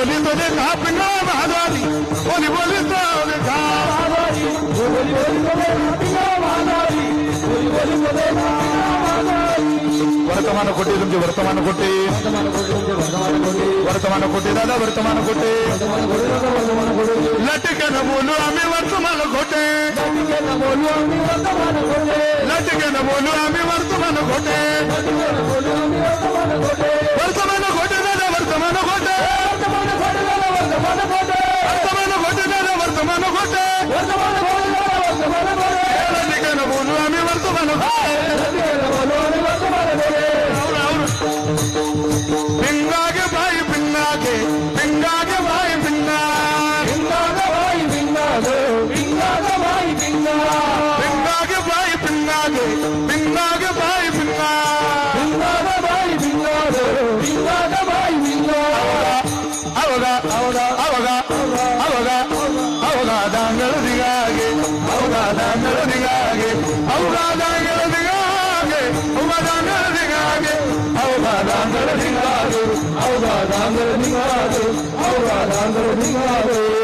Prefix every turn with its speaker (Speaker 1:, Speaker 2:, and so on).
Speaker 1: बोली तो देखा पिंगा महादारी बोली बोली तो देखा वर्तमान कोटे तुमचे वर्तमान कोटे वर्तमान कोटे दादा वर्तमान कोटे लटकन बोलू आम्ही वर्तमान कोटे लटकन बोलू आम्ही वर्तमान कोटे वर्तमान कोटे दादा वर्तमान कोटे वर्तमान कोटे दादा वर्तमान कोटे लटकन बोलू आम्ही वर्तमान कोटे पिंगागे भाई पिंगागे पिंगागे भाई पिंगा पिंगागे भाई पिंगागे पिंगागे भाई पिंगा पिंगागे भाई पिंगागे पिंगागे भाई पिंगा पिंगागे भाई पिंगागे पिंगागे भाई पिंगा आवगा आवगा आवगा आवगा आवगा दांगल दिगागे आवगा दांगल दिगागे आवगा दांगल दिगागे आवगा दांगल दिगागे आवगा दांगल दिगागे आवगा दांगल दिगागे आवगा दांगल दिगागे